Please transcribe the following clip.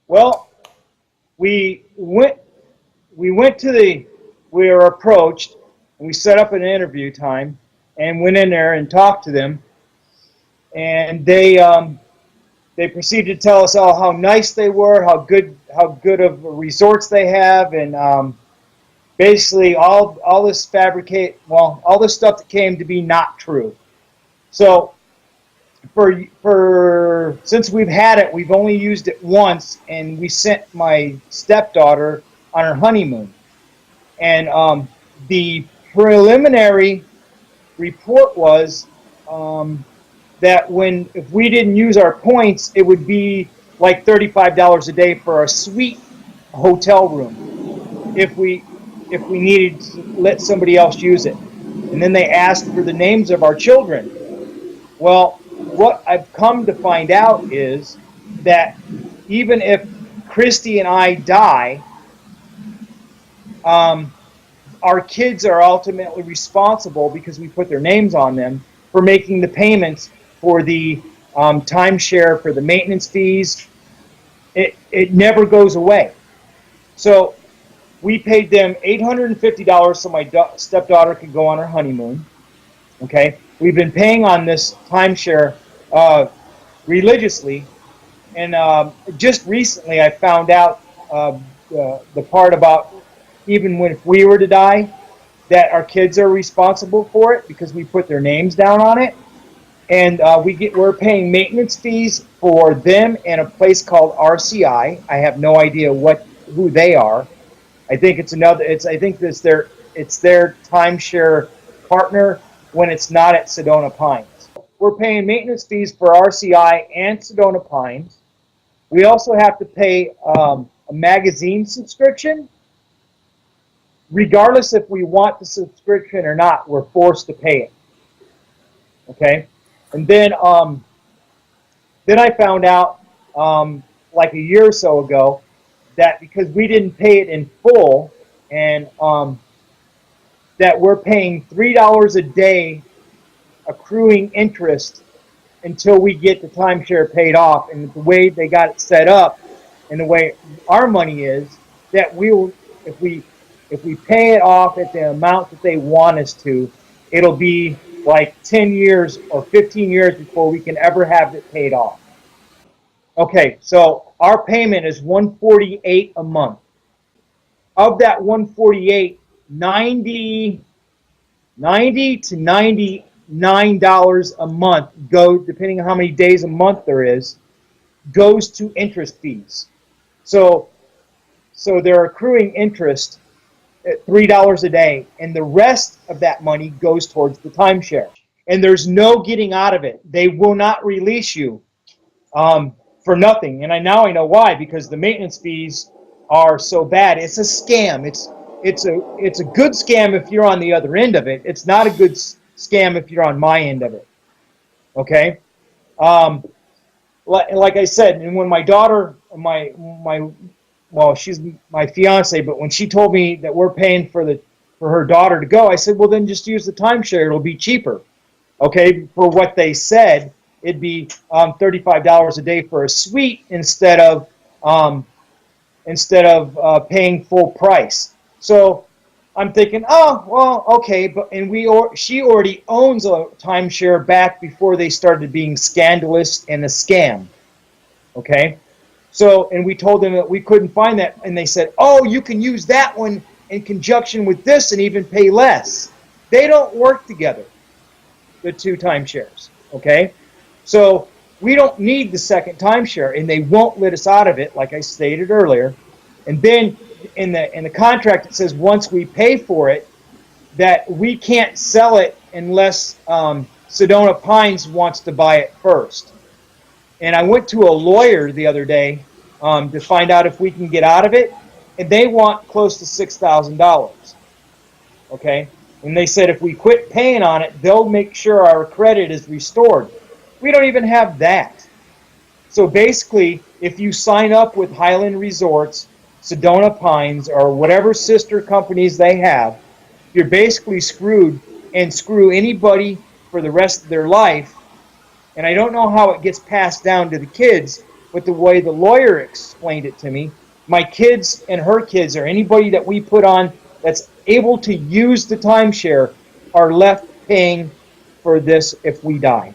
Well, we went we were approached, and we set up an interview time and went in there and talked to them, and they proceeded to tell us all how nice they were, how good of resorts they have, and basically all this all this stuff that came to be not true. So for since we've had it, we've only used it once, and we sent my stepdaughter on her honeymoon. And the preliminary report was that if we didn't use our points, it would be like $35 a day for a suite hotel room if we needed to let somebody else use it. And then they asked for the names of our children. Well, what I've come to find out is that even if Christy and I die, our kids are ultimately responsible, because we put their names on them, for making the payments for the timeshare, for the maintenance fees. It never goes away. So we paid them $850 so my stepdaughter could go on her honeymoon. Okay, we've been paying on this timeshare religiously, and just recently I found out the part about even if we were to die, that our kids are responsible for it because we put their names down on it, and we're paying maintenance fees for them in a place called RCI. I have no idea who they are. I think it's their timeshare partner when it's not at Sedona Pines. We're paying maintenance fees for RCI and Sedona Pines. We also have to pay a magazine subscription. Regardless if we want the subscription or not, we're forced to pay it. Okay, and then I found out like a year or so ago that because we didn't pay it in full, and that we're paying $3 a day accruing interest until we get the timeshare paid off. And the way they got it set up, and the way our money is, that if we pay it off at the amount that they want us to, it'll be like 10 years or 15 years before we can ever have it paid off. Okay, so our payment is $148 a month. Of that $148, $90 to $99 a month depending on how many days a month there is, goes to interest fees. So they're accruing interest at $3 a day, and the rest of that money goes towards the timeshare. And there's no getting out of it. They will not release you for nothing. And now I know why, because the maintenance fees are so bad. It's a scam. It's a good scam if you're on the other end of it. It's not a good scam if you're on my end of it. Okay? Like I said, and when my daughter, she's my fiance, but when she told me that we're paying for her daughter to go, I said, well, then just use the timeshare. It'll be cheaper. Okay, for what they said, it'd be $35 a day for a suite instead of paying full price. So I'm thinking, oh, well, okay, she already owns a timeshare back before they started being scandalous and a scam. Okay. So, and we told them that we couldn't find that, and they said, oh, you can use that one in conjunction with this and even pay less. They don't work together, the two timeshares, okay? So we don't need the second timeshare, and they won't let us out of it, like I stated earlier. And then in the contract it says once we pay for it, that we can't sell it unless Sedona Pines wants to buy it first. And I went to a lawyer the other day to find out if we can get out of it, and they want close to $6,000. Okay? And they said if we quit paying on it, they'll make sure our credit is restored. We don't even have that. So basically, if you sign up with Highland Resorts, Sedona Pines, or whatever sister companies they have, you're basically screwed, and screw anybody for the rest of their life. And I don't know how it gets passed down to the kids, but the way the lawyer explained it to me, my kids and her kids, or anybody that we put on that's able to use the timeshare, are left paying for this if we die.